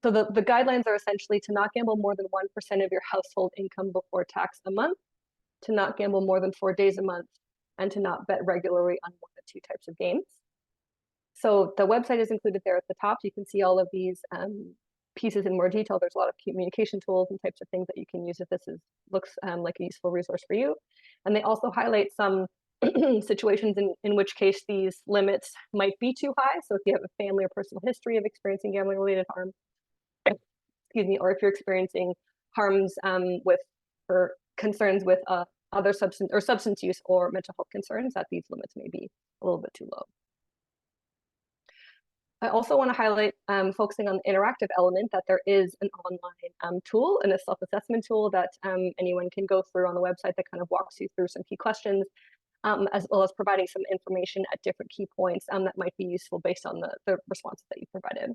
So the guidelines are essentially to not gamble more than 1% of your household income before tax a month, to not gamble more than 4 days a month, and to not bet regularly on more than 2 types of games. So the website is included there at the top. You can see all of these pieces in more detail. There's a lot of communication tools and types of things that you can use if this looks like a useful resource for you. And they also highlight some situations in which case these limits might be too high. So if you have a family or personal history of experiencing gambling-related harm, excuse me, or if you're experiencing harms or concerns with other substance use or mental health concerns, that these limits may be a little bit too low. I also want to highlight, focusing on the interactive element, that there is an online tool and a self-assessment tool that anyone can go through on the website that kind of walks you through some key questions, as well as providing some information at different key points that might be useful based on the responses that you provided.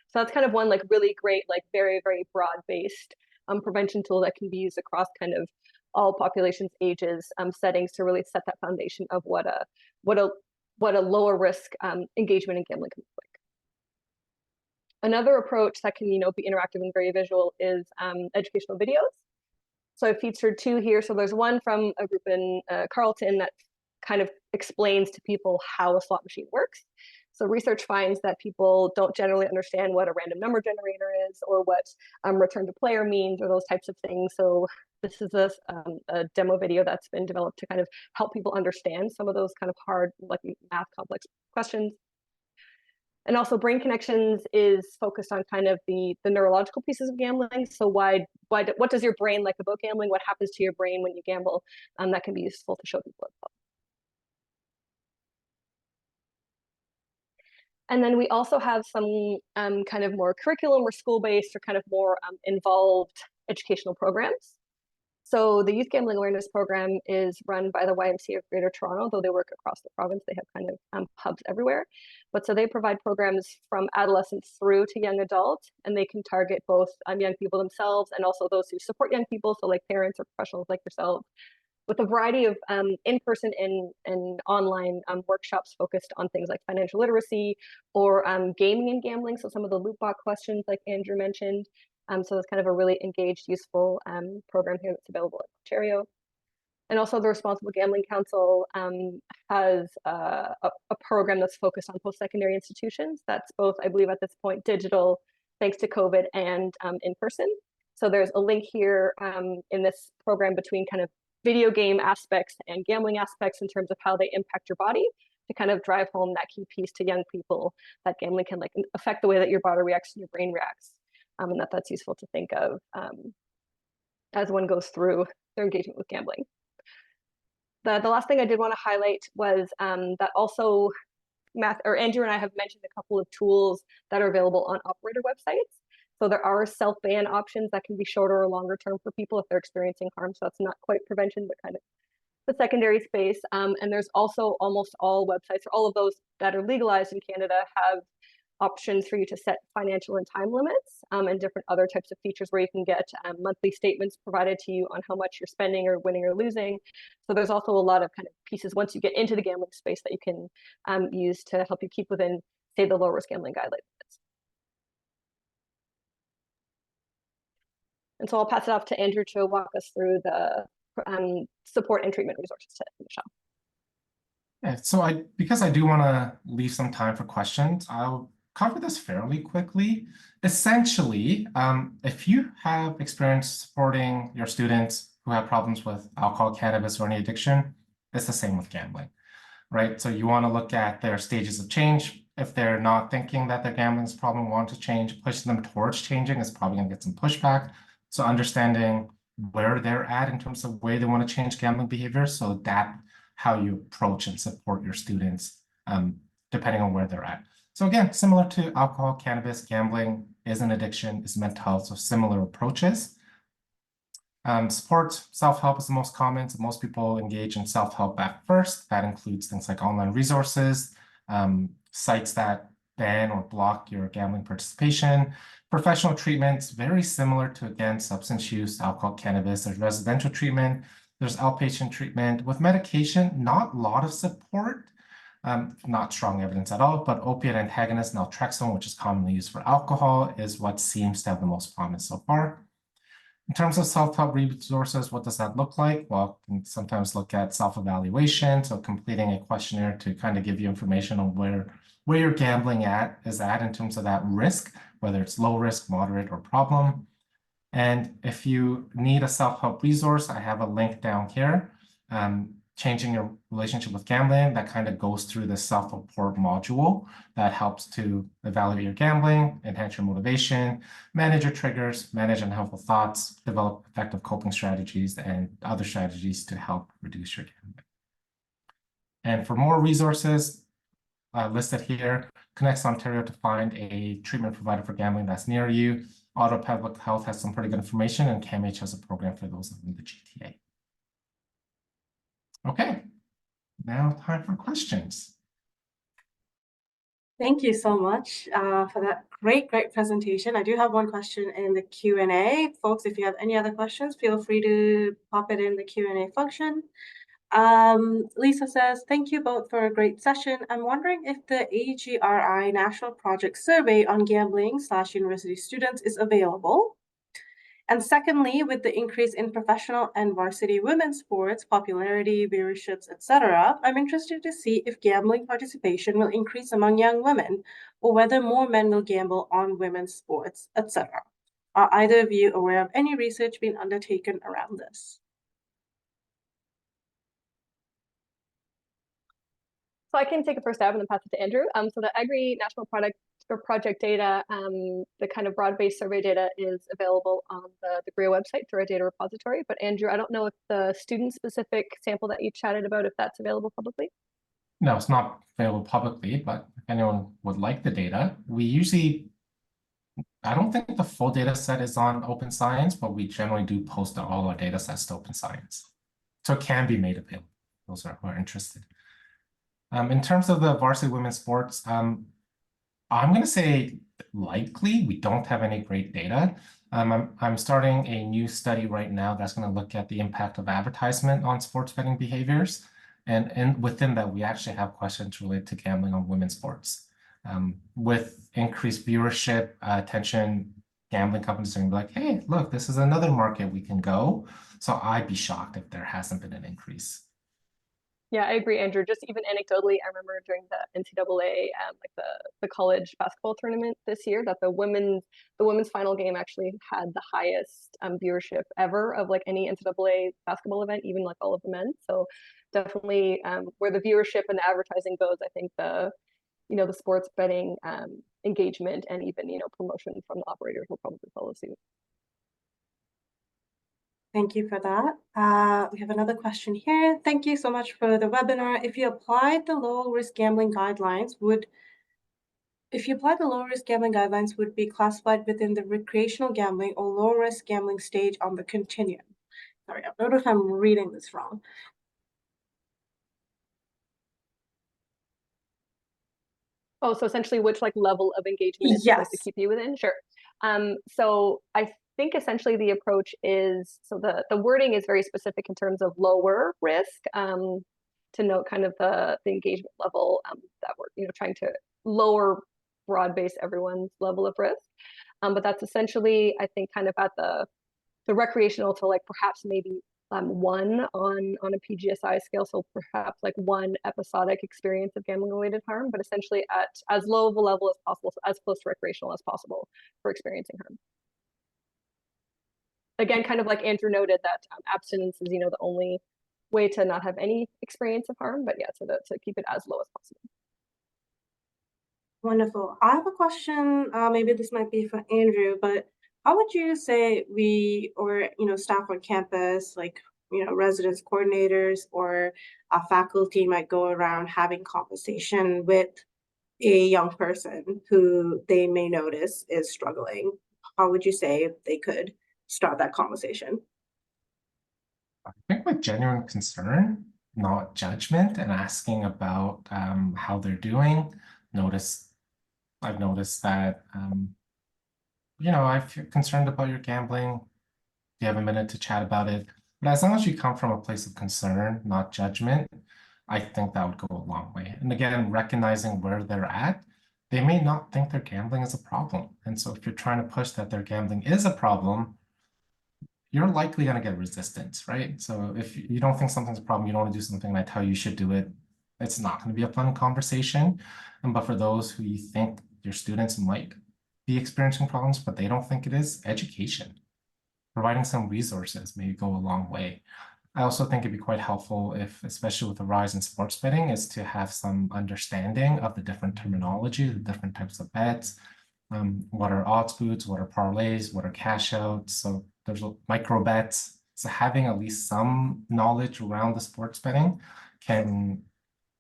So that's kind of one like really great, like very, very broad-based prevention tool that can be used across kind of all populations, ages, settings to really set that foundation of what a lower risk engagement in gambling can look like. Another approach that can be interactive and very visual is educational videos. So I featured 2 here. So there's one from a group in Carleton that kind of explains to people how a slot machine works. So research finds that people don't generally understand what a random number generator is or what return to player means or those types of things. So this is a demo video that's been developed to kind of help people understand some of those kind of hard, like math complex questions. And also Brain Connections is focused on kind of the neurological pieces of gambling. So what does your brain like about gambling? What happens to your brain when you gamble? That can be useful to show people as well. And then we also have some kind of more curriculum or school-based or kind of more involved educational programs. So the Youth Gambling Awareness Program is run by the YMCA of Greater Toronto, though they work across the province. They have kind of hubs everywhere. But so they provide programs from adolescents through to young adults, and they can target both young people themselves and also those who support young people, so like parents or professionals like yourself, with a variety of in-person and online workshops focused on things like financial literacy or gaming and gambling. So some of the loot box questions like Andrew mentioned. So it's kind of a really engaged, useful program here that's available in Ontario. And also the Responsible Gambling Council has a program that's focused on post-secondary institutions. That's both, I believe at this point, digital, thanks to COVID, and in person. So there's a link here in this program between kind of video game aspects and gambling aspects in terms of how they impact your body to kind of drive home that key piece to young people that gambling can like affect the way that your body reacts and your brain reacts. And that's useful to think of as one goes through their engagement with gambling. The last thing I did want to highlight was that also Andrew and I have mentioned a couple of tools that are available on operator websites. So there are self-ban options that can be shorter or longer term for people if they're experiencing harm. So that's not quite prevention, but kind of the secondary space. And there's also almost all websites, or all of those that are legalized in Canada, have options for you to set financial and time limits and different other types of features where you can get monthly statements provided to you on how much you're spending or winning or losing. So there's also a lot of kind of pieces once you get into the gambling space that you can use to help you keep within, say, the low risk gambling guidelines. And so I'll pass it off to Andrew to walk us through the support and treatment resources to Michelle. Yeah, so because I do want to leave some time for questions, I'll cover this fairly quickly. Essentially, if you have experience supporting your students who have problems with alcohol, cannabis, or any addiction, it's the same with gambling, right? So you want to look at their stages of change. If they're not thinking that their gambling is a problem, want to change, pushing them towards changing is probably going to get some pushback. So understanding where they're at in terms of way they want to change gambling behavior, so that how you approach and support your students depending on where they're at. So again, similar to alcohol, cannabis, gambling is an addiction, is mental health, so similar approaches. Support, self-help is the most common, so most people engage in self-help at first. That includes things like online resources, sites that ban or block your gambling participation. Professional treatments, very similar to, again, substance use, alcohol, cannabis. There's residential treatment, there's outpatient treatment. With medication, not a lot of support, not strong evidence at all, but opiate antagonist, naltrexone, which is commonly used for alcohol, is what seems to have the most promise so far. In terms of self-help resources, what does that look like? Well, you can sometimes look at self-evaluation, so completing a questionnaire to kind of give you information on where your gambling is at in terms of that risk, whether it's low risk, moderate, or problem. And if you need a self-help resource, I have a link down here, changing your relationship with gambling, that kind of goes through the self-report module that helps to evaluate your gambling, enhance your motivation, manage your triggers, manage unhelpful thoughts, develop effective coping strategies, and other strategies to help reduce your gambling. And for more resources listed here, Connects Ontario to find a treatment provider for gambling that's near you. Auto Public Health has some pretty good information, and CAMH has a program for those in the GTA. Okay, now time for questions. Thank you so much for that great presentation. I do have one question in the Q&A. Folks, if you have any other questions, feel free to pop it in the Q&A function. Lisa says, thank you both for a great session. I'm wondering if the AGRI National Project Survey on Gambling/University Students is available. And secondly, with the increase in professional and varsity women's sports, popularity, viewerships, etc., I'm interested to see if gambling participation will increase among young women, or whether more men will gamble on women's sports, etc. Are either of you aware of any research being undertaken around this? So I can take a first stab and then pass it to Andrew. So the Agri National Project data, the kind of broad-based survey data is available on the Greo website through our data repository. But Andrew, I don't know if the student-specific sample that you chatted about, if that's available publicly. No, it's not available publicly, but if anyone would like the data, we usually I don't think the full data set is on Open Science, but we generally do post all our data sets to Open Science. So it can be made available, those who are interested. In terms of the varsity women's sports, I'm going to say likely we don't have any great data. I'm starting a new study right now that's going to look at the impact of advertisement on sports betting behaviors. And within that, we actually have questions related to gambling on women's sports. With increased viewership, attention, gambling companies are going to be like, hey, look, this is another market we can go. So I'd be shocked if there hasn't been an increase. Yeah, I agree, Andrew. Just even anecdotally, I remember during the NCAA like the college basketball tournament this year that the women's final game actually had the highest viewership ever of like any NCAA basketball event, even like all of the men. So definitely where the viewership and the advertising goes, I think the sports betting engagement and even promotion from the operators will probably follow suit. Thank you for that. We have another question here. Thank you so much for the webinar. If you applied the low-risk gambling guidelines, would be classified within the recreational gambling or low-risk gambling stage on the continuum. Sorry, I don't know if I'm reading this wrong. Oh, so essentially which like level of engagement is supposed to keep you within? Sure. So I think essentially the approach is, so the wording is very specific in terms of lower risk, to note kind of the engagement level that we're trying to lower broad base everyone's level of risk. But that's essentially, I think, kind of at the recreational to like perhaps maybe one on a PGSI scale, so perhaps like one episodic experience of gambling related harm, but essentially at as low of a level as possible, so as close to recreational as possible for experiencing harm. Again, kind of like Andrew noted that abstinence is the only way to not have any experience of harm, but yeah, so to keep it as low as possible. Wonderful. I have a question, maybe this might be for Andrew, but how would you say we or staff on campus, like residence coordinators or faculty might go around having conversation with a young person who they may notice is struggling? How would you say they could start that conversation? I think with genuine concern, not judgment, and asking about how they're doing. I've noticed that if you're concerned about your gambling, you have a minute to chat about it. But as long as you come from a place of concern, not judgment, I think that would go a long way. And again, recognizing where they're at, they may not think their gambling is a problem. And so if you're trying to push that their gambling is a problem, you're likely going to get resistance, right? So if you don't think something's a problem, you don't want to do something, and I tell you should do it, it's not going to be a fun conversation. But for those who you think your students might be experiencing problems, but they don't think it is, education, providing some resources may go a long way. I also think it'd be quite helpful if, especially with the rise in sports betting, is to have some understanding of the different terminology, the different types of bets. What are odds boosts, what are parlays, what are cash outs? So there's micro bets. So having at least some knowledge around the sports betting can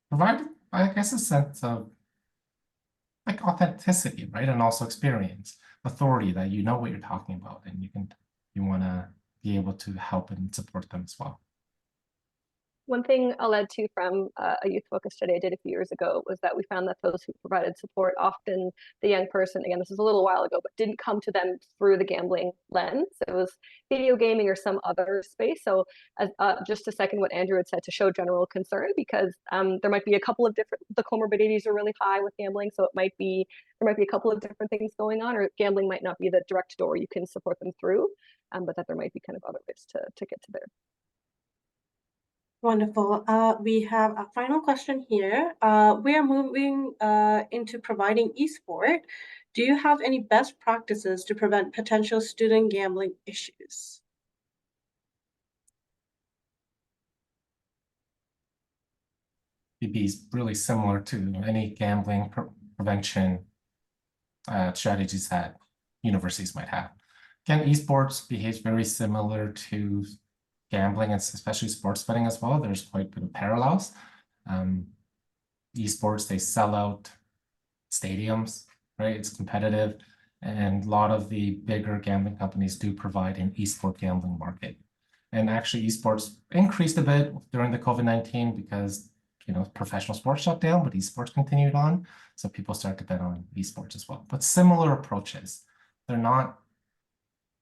provide, I guess, a sense of like authenticity, right? And also experience, authority that you know what you're talking about, and you want to be able to help and support them as well. One thing I'll add to from a youth focus study I did a few years ago was that we found that those who provided support, often the young person, again, this was a little while ago, but didn't come to them through the gambling lens. It was video gaming or some other space. So just to second what Andrew had said, to show general concern, because there might be a couple of the comorbidities are really high with gambling. So there might be a couple of different things going on, or gambling might not be the direct door you can support them through, but that there might be kind of other ways to get to there. Wonderful. We have a final question here. We are moving into providing esport. Do you have any best practices to prevent potential student gambling issues? It'd be really similar to any gambling prevention strategies that universities might have. Again, esports behaves very similar to gambling, and especially sports betting as well. There's quite a bit of parallels. Esports, they sell out stadiums, right? It's competitive. And a lot of the bigger gambling companies do provide an esport gambling market. And actually, esports increased a bit during the COVID-19 because, professional sports shut down, but esports continued on. So people start to bet on esports as well. But similar approaches. They're not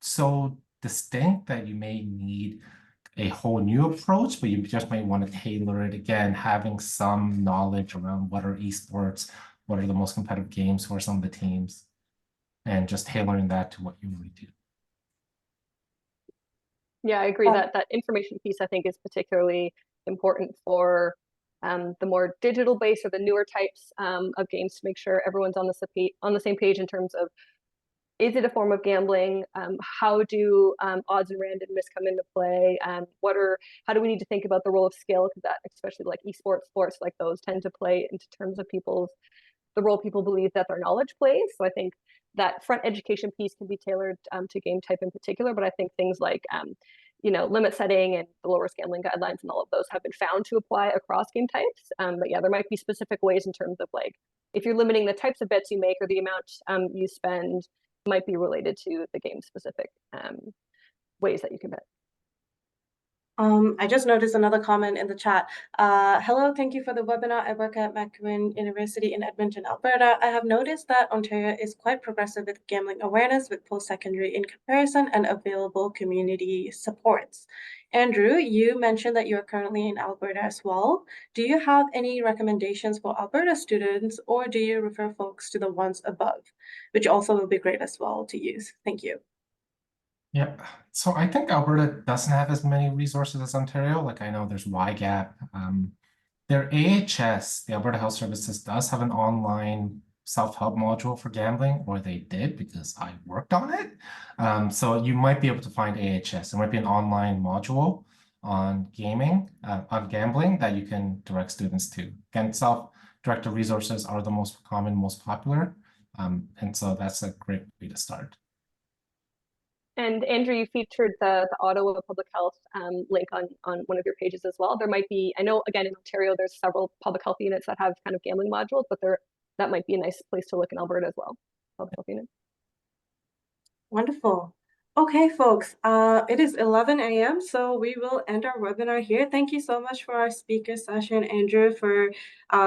so distinct that you may need a whole new approach, but you just might want to tailor it again, having some knowledge around what are esports, what are the most competitive games, who are some of the teams, and just tailoring that to what you really do. Yeah, I agree that that information piece I think is particularly important for the more digital based or the newer types of games to make sure everyone's on the same page in terms of, is it a form of gambling? How do odds and randomness come into play? How do we need to think about the role of skill? Because that, especially like esports, sports like those tend to play into terms of the role people believe that their knowledge plays. So I think that front education piece can be tailored to game type in particular, but I think things like limit setting and the low risk gambling guidelines and all of those have been found to apply across game types. But yeah, there might be specific ways in terms of like, if you're limiting the types of bets you make or the amount you spend might be related to the game specific ways that you can bet. I just noticed another comment in the chat. Hello, thank you for the webinar. I work at McEwen University in Edmonton, Alberta. I have noticed that Ontario is quite progressive with gambling awareness with post-secondary in comparison and available community supports. Andrew, you mentioned that you're currently in Alberta as well. Do you have any recommendations for Alberta students, or do you refer folks to the ones above, which also will be great as well to use? Thank you. Yep. So I think Alberta doesn't have as many resources as Ontario. Like I know there's YGAP. Their AHS, the Alberta Health Services, does have an online self-help module for gambling, or they did because I worked on it. So you might be able to find AHS. There might be an online module on gambling that you can direct students to. Again, self-directed resources are the most common, most popular. And so that's a great way to start. And Andrew, you featured the Ottawa Public Health link on one of your pages as well. There might be, I know again in Ontario, there's several public health units that have kind of gambling modules, but that might be a nice place to look in Alberta as well. Public health unit. Wonderful. Okay, folks, it is 11 a.m., so we will end our webinar here. Thank you so much for our speakers, Sasha and Andrew, for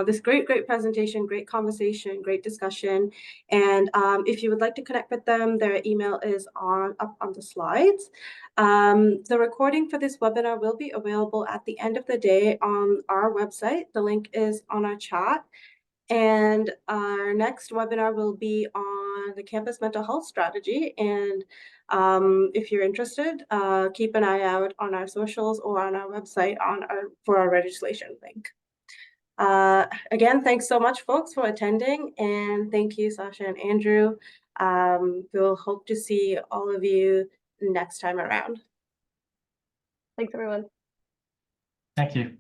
this great presentation, great conversation, great discussion. And if you would like to connect with them, their email is up on the slides. The recording for this webinar will be available at the end of the day on our website. The link is on our chat. And our next webinar will be on the campus mental health strategy. And if you're interested, keep an eye out on our socials or on our website for our registration link. Again, thanks so much, folks, for attending. And thank you, Sasha and Andrew. We'll hope to see all of you next time around. Thanks, everyone. Thank you.